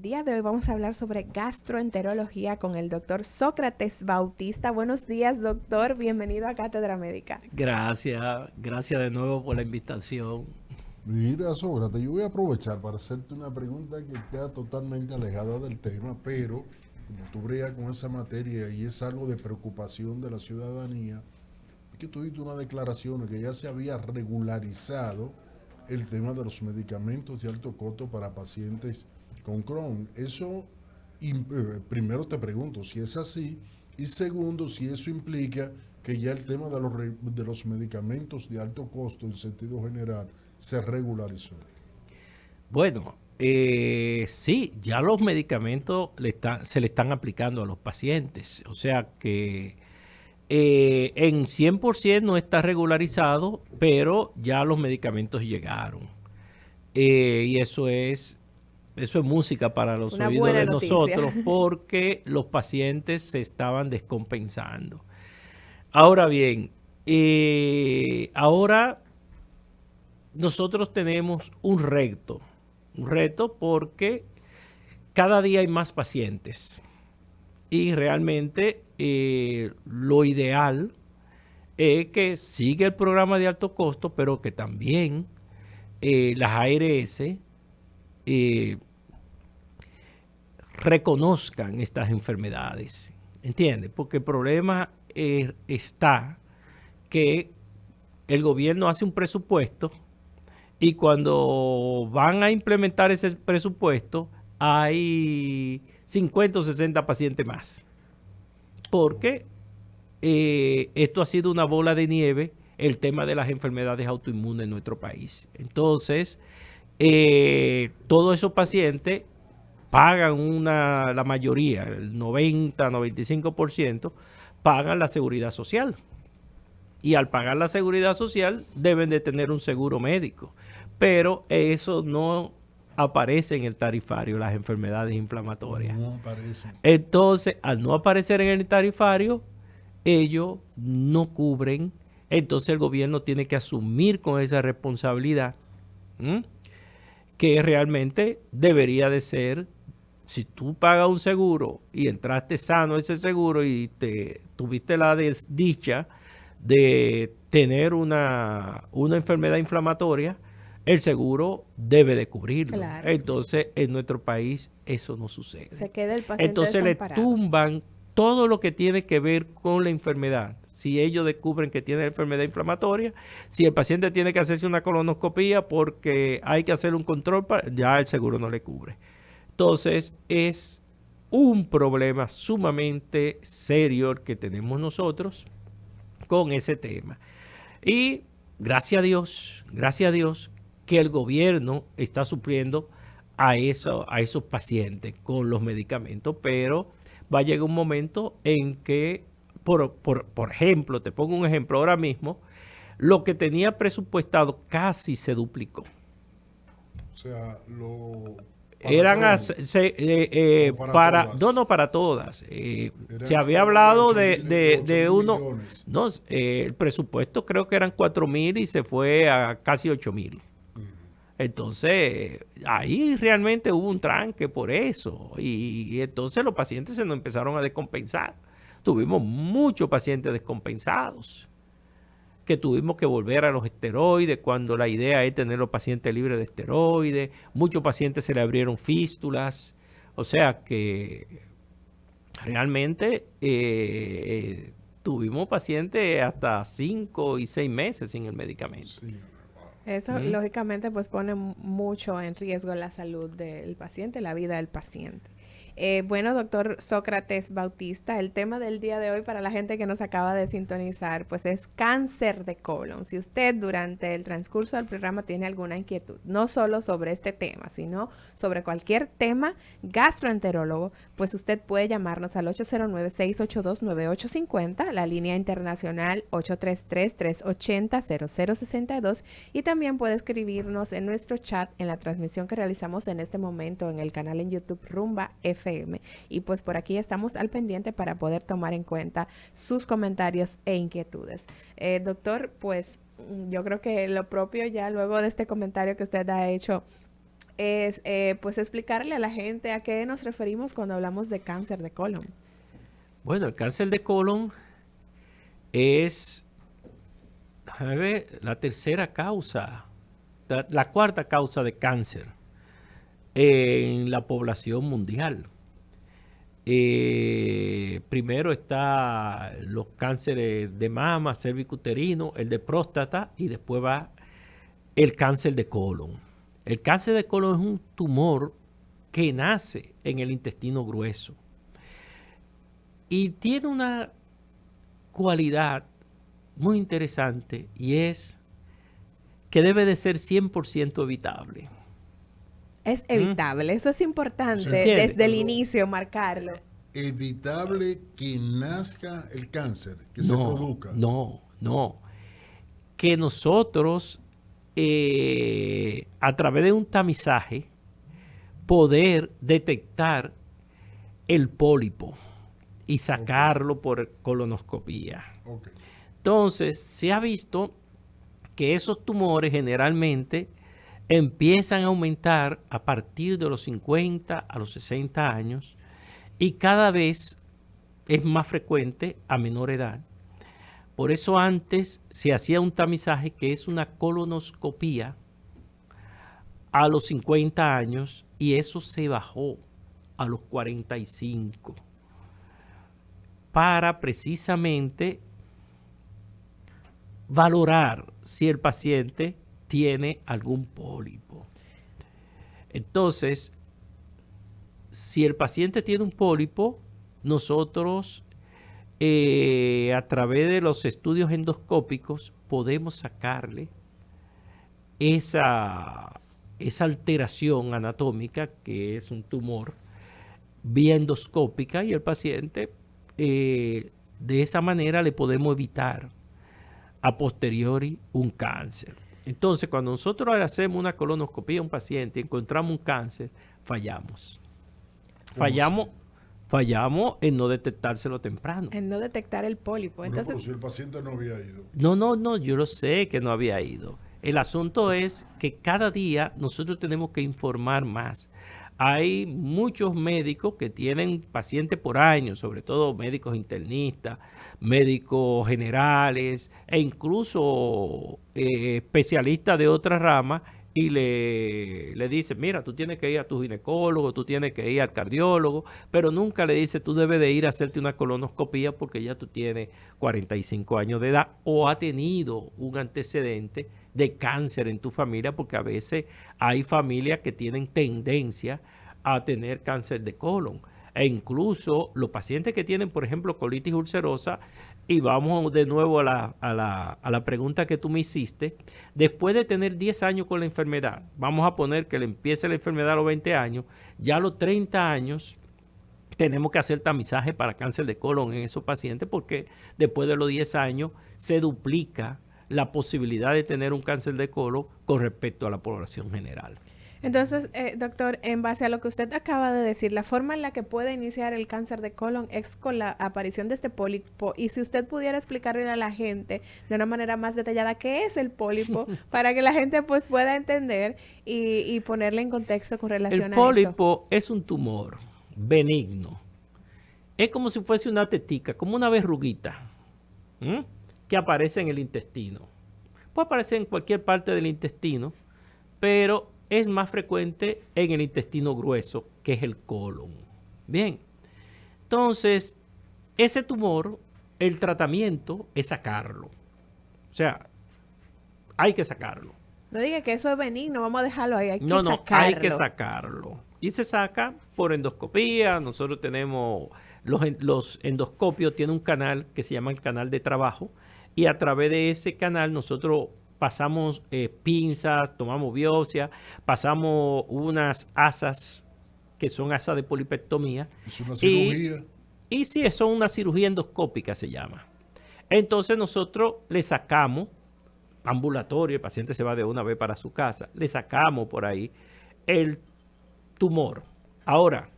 el día de hoy vamos a hablar sobre gastroenterología con el doctor Sócrates Bautista. Buenos días, doctor. Bienvenido a Cátedra Médica. Gracias de nuevo por la invitación. Mira, Sócrates, yo voy a aprovechar para hacerte una pregunta que está totalmente alejada del tema, pero como tú bregas con esa materia y es algo de preocupación de la ciudadanía, es que tú diste una declaración que ya se había regularizado el tema de los medicamentos de alto costo para pacientes con Crohn. Primero te pregunto si es así, y segundo, si eso implica que ya el tema de los medicamentos de alto costo en sentido general se regularizó. Bueno, sí, ya los medicamentos se le están aplicando a los pacientes. O sea que en 100% no está regularizado, pero ya los medicamentos llegaron. Y eso es música para los Una oídos buena de noticia. nosotros, porque los pacientes se estaban descompensando. Ahora bien, ahora nosotros tenemos un reto porque cada día hay más pacientes y realmente lo ideal es que siga el programa de alto costo, pero que también las ARS reconozcan estas enfermedades, ¿entiendes? Porque el problema está que el gobierno hace un presupuesto y cuando van a implementar ese presupuesto hay 50 o 60 pacientes más. Porque esto ha sido una bola de nieve, el tema de las enfermedades autoinmunes en nuestro país. Entonces, todos esos pacientes pagan la mayoría, el 90-95%, pagan la seguridad social. Y al pagar la seguridad social deben de tener un seguro médico. Pero eso no aparece en el tarifario, las enfermedades inflamatorias. No aparece. Entonces, al no aparecer en el tarifario, ellos no cubren. Entonces el gobierno tiene que asumir con esa responsabilidad, que realmente debería de ser, si tú pagas un seguro y entraste sano a ese seguro y tuviste la desdicha de tener una enfermedad inflamatoria, el seguro debe de cubrirlo. Claro. Entonces, en nuestro país eso no sucede. Se queda el paciente Entonces le desamparado. tumban todo lo que tiene que ver con la enfermedad. Si ellos descubren que tiene enfermedad inflamatoria, si el paciente tiene que hacerse una colonoscopía porque hay que hacer un control, ya el seguro no le cubre. Entonces es un problema sumamente serio el que tenemos nosotros con ese tema. Y gracias a Dios que el gobierno está supliendo a esos pacientes con los medicamentos, pero va a llegar un momento en que, por ejemplo, te pongo un ejemplo ahora mismo, lo que tenía presupuestado casi se duplicó. O sea, Eran para todas. no para todas. Se había Eran hablado de de 8.000 uno. millones. No, el presupuesto creo que eran 4.000 y se fue a casi 8.000. Entonces, ahí realmente hubo un tranque por eso. Y entonces los pacientes se nos empezaron a descompensar. Tuvimos muchos pacientes descompensados, que tuvimos que volver a los esteroides cuando la idea es tener los pacientes libres de esteroides. Muchos pacientes se le abrieron fístulas. O sea que realmente tuvimos pacientes hasta 5 y 6 meses sin el medicamento. Sí. Eso, lógicamente, pues pone mucho en riesgo la salud del paciente, la vida del paciente. Bueno, doctor Sócrates Bautista, el tema del día de hoy para la gente que nos acaba de sintonizar, pues es cáncer de colon. Si usted durante el transcurso del programa tiene alguna inquietud, no solo sobre este tema, sino sobre cualquier tema gastroenterólogo, pues usted puede llamarnos al 809-682-9850, la línea internacional 833-380-0062, y también puede escribirnos en nuestro chat en la transmisión que realizamos en este momento en el canal en YouTube Rumba FM. Y pues por aquí estamos al pendiente para poder tomar en cuenta sus comentarios e inquietudes. Doctor, pues yo creo que lo propio ya luego de este comentario que usted ha hecho es pues explicarle a la gente a qué nos referimos cuando hablamos de cáncer de colon. Bueno, el cáncer de colon es, déjame ver, la tercera causa, la cuarta causa de cáncer en la población mundial. Primero está los cánceres de mama, cervicuterino, el de próstata y después va el cáncer de colon. El cáncer de colon es un tumor que nace en el intestino grueso y tiene una cualidad muy interesante y es que debe de ser 100% evitable. Es evitable, eso es importante ¿Entiende? desde el inicio marcarlo. Evitable que nazca el cáncer, que se produzca. No. Que nosotros, a través de un tamizaje, poder detectar el pólipo y sacarlo por colonoscopía. Okay. Entonces, se ha visto que esos tumores generalmente empiezan a aumentar a partir de los 50 a los 60 años y cada vez es más frecuente a menor edad. Por eso antes se hacía un tamizaje que es una colonoscopía a los 50 años y eso se bajó a los 45 para precisamente valorar si el paciente tiene algún pólipo. Entonces, si el paciente tiene un pólipo, nosotros a través de los estudios endoscópicos podemos sacarle esa alteración anatómica que es un tumor vía endoscópica y el paciente de esa manera le podemos evitar a posteriori un cáncer. Entonces, cuando nosotros hacemos una colonoscopía a un paciente y encontramos un cáncer, fallamos. Fallamos en no detectárselo temprano. En no detectar el pólipo. Entonces, Pero si el paciente no había ido. No, yo lo sé que no había ido. El asunto es que cada día nosotros tenemos que informar más. Hay muchos médicos que tienen pacientes por años, sobre todo médicos internistas, médicos generales e incluso especialistas de otras ramas y le dicen, mira, tú tienes que ir a tu ginecólogo, tú tienes que ir al cardiólogo, pero nunca le dice, tú debes de ir a hacerte una colonoscopía porque ya tú tienes 45 años de edad o ha tenido un antecedente de cáncer en tu familia, porque a veces hay familias que tienen tendencia a tener cáncer de colon. E incluso los pacientes que tienen, por ejemplo, colitis ulcerosa, y vamos de nuevo a la pregunta que tú me hiciste, después de tener 10 años con la enfermedad, vamos a poner que le empiece la enfermedad a los 20 años, ya a los 30 años tenemos que hacer tamizaje para cáncer de colon en esos pacientes, porque después de los 10 años se duplica la posibilidad de tener un cáncer de colon con respecto a la población general. Entonces, doctor, en base a lo que usted acaba de decir, la forma en la que puede iniciar el cáncer de colon es con la aparición de este pólipo. Y si usted pudiera explicarle a la gente de una manera más detallada qué es el pólipo, para que la gente pues pueda entender y ponerle en contexto con relación a esto. El pólipo es un tumor benigno. Es como si fuese una tetica, como una verruguita que aparece en el intestino. Puede aparecer en cualquier parte del intestino, pero es más frecuente en el intestino grueso, que es el colon. Bien, entonces, ese tumor, el tratamiento es sacarlo. O sea, hay que sacarlo. No diga que eso es benigno, vamos a dejarlo ahí, hay que sacarlo. Hay que sacarlo. Y se saca por endoscopía. Nosotros tenemos, los endoscopios tienen un canal que se llama el canal de trabajo, y a través de ese canal nosotros pasamos pinzas, tomamos biopsia, pasamos unas asas que son asas de polipectomía. Es una cirugía. Y sí, eso es una cirugía endoscópica, se llama. Entonces nosotros le sacamos, ambulatorio, el paciente se va de una vez para su casa, le sacamos por ahí el tumor. Ahora,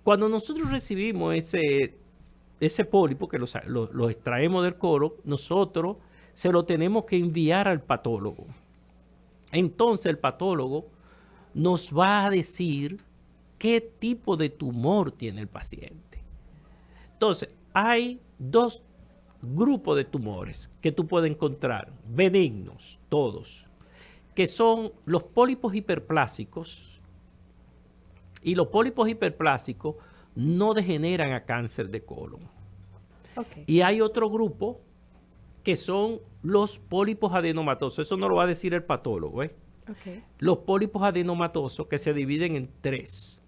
cuando nosotros recibimos ese pólipo, que lo extraemos del colon, nosotros se lo tenemos que enviar al patólogo. Entonces el patólogo nos va a decir qué tipo de tumor tiene el paciente. Entonces, hay dos grupos de tumores que tú puedes encontrar, benignos, todos, que son los pólipos hiperplásicos, y los pólipos hiperplásicos no degeneran a cáncer de colon. Okay. Y hay otro grupo que son los pólipos adenomatosos. Eso no lo va a decir el patólogo, ¿eh? Okay. Los pólipos adenomatosos, que se dividen en tres,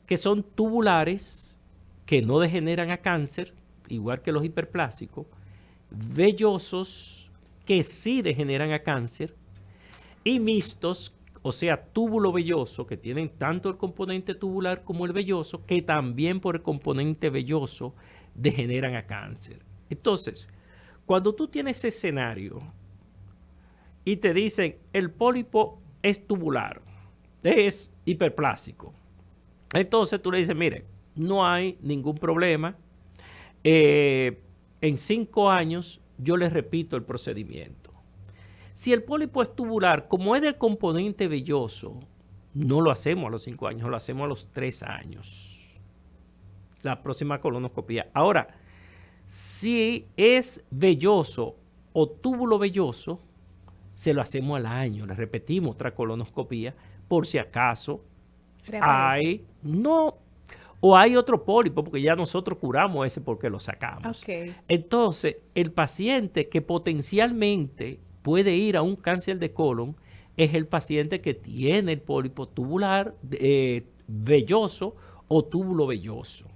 que son tubulares, que no degeneran a cáncer, igual que los hiperplásicos, vellosos, que sí degeneran a cáncer, y mixtos, o sea, túbulo velloso, que tienen tanto el componente tubular como el velloso, que también por el componente velloso degeneran a cáncer. Entonces, cuando tú tienes ese escenario y te dicen el pólipo es tubular, es hiperplásico, entonces tú le dices, mire, no hay ningún problema. En 5 años yo les repito el procedimiento. Si el pólipo es tubular, como es del componente velloso, no lo hacemos a los 5 años, lo hacemos a los 3 años. La próxima colonoscopia. Ahora, si es velloso o túbulo velloso, se lo hacemos al año. Le repetimos otra colonoscopia por si acaso hay, no, o hay otro pólipo, porque ya nosotros curamos ese porque lo sacamos. Okay. Entonces, el paciente que potencialmente puede ir a un cáncer de colon es el paciente que tiene el pólipo tubular velloso o túbulo velloso.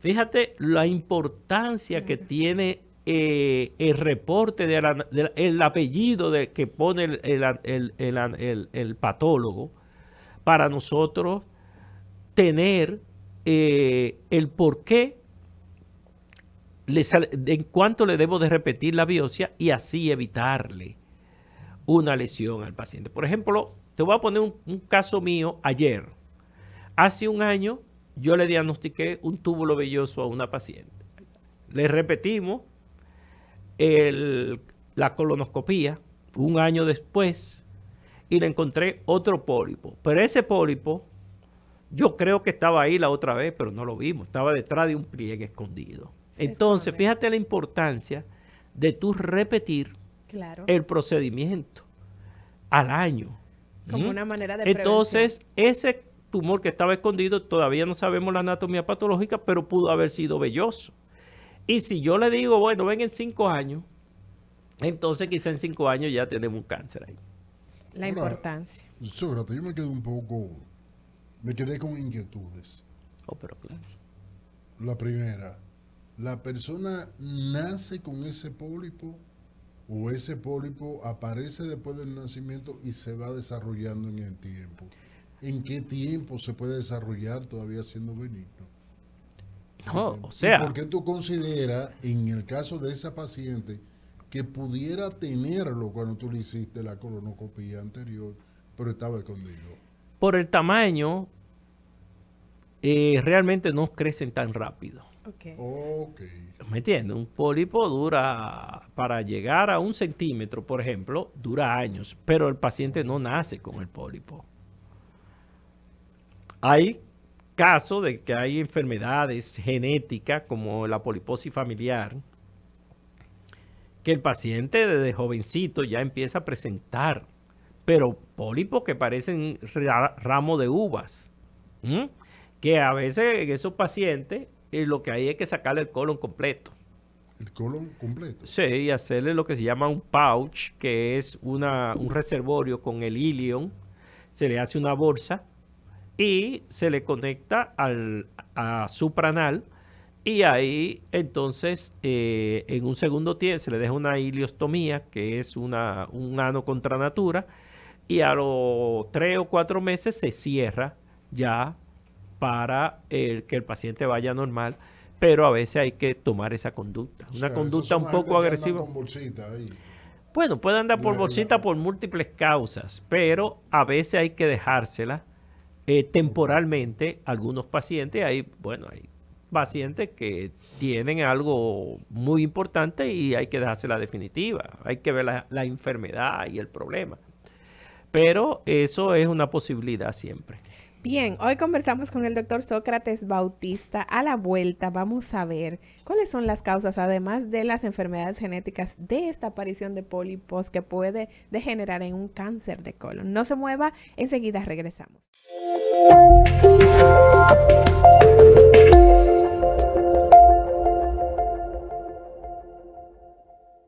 Fíjate la importancia que tiene el reporte del apellido que pone el patólogo para nosotros tener el por qué, en cuánto le debo de repetir la biopsia y así evitarle una lesión al paciente. Por ejemplo, te voy a poner un caso mío ayer. Hace un año yo le diagnostiqué un túbulo velloso a una paciente. Le repetimos la colonoscopía un año después y le encontré otro pólipo. Pero ese pólipo, yo creo que estaba ahí la otra vez, pero no lo vimos. Estaba detrás de un pliegue escondido. Entonces, fíjate la importancia de tú repetir el procedimiento al año. Como una manera de prevención. Entonces, ese tumor que estaba escondido, todavía no sabemos la anatomía patológica, pero pudo haber sido velloso. Y si yo le digo, bueno, ven en 5 años, entonces quizá en 5 años ya tenemos un cáncer ahí. La importancia. Sócrates, yo me quedé con inquietudes. Pero claro. La primera, ¿la persona nace con ese pólipo o ese pólipo aparece después del nacimiento y se va desarrollando en el tiempo? ¿En qué tiempo se puede desarrollar todavía siendo benigno? No, o sea... ¿Y por qué tú consideras, en el caso de esa paciente, que pudiera tenerlo cuando tú le hiciste la colonoscopia anterior, pero estaba escondido? Por el tamaño, realmente no crecen tan rápido. Okay. ¿Me entiendes? Un pólipo dura, para llegar a 1 centímetro, por ejemplo, dura años, pero el paciente no nace con el pólipo. Hay casos de que hay enfermedades genéticas como la poliposis familiar, que el paciente desde jovencito ya empieza a presentar, pero pólipos que parecen ramos de uvas, que a veces en esos pacientes lo que hay es que sacarle el colon completo. ¿El colon completo? Sí, y hacerle lo que se llama un pouch, que es un reservorio con el ilion. Se le hace una bolsa y se le conecta a supranal, y ahí entonces en un segundo tiempo se le deja una iliostomía, que es un ano contra natura, y a los 3 o 4 meses se cierra ya para que el paciente vaya normal, pero a veces hay que tomar esa conducta. Una conducta un poco agresiva. Con bolsita ahí. Bueno, puede andar por bolsita por múltiples causas, pero a veces hay que dejársela temporalmente. Algunos pacientes, hay pacientes que tienen algo muy importante y hay que dejársela definitiva. Hay que ver la enfermedad y el problema. Pero eso es una posibilidad siempre. Bien, hoy conversamos con el doctor Sócrates Bautista. A la vuelta vamos a ver cuáles son las causas, además de las enfermedades genéticas, de esta aparición de pólipos que puede degenerar en un cáncer de colon. No se mueva, enseguida regresamos.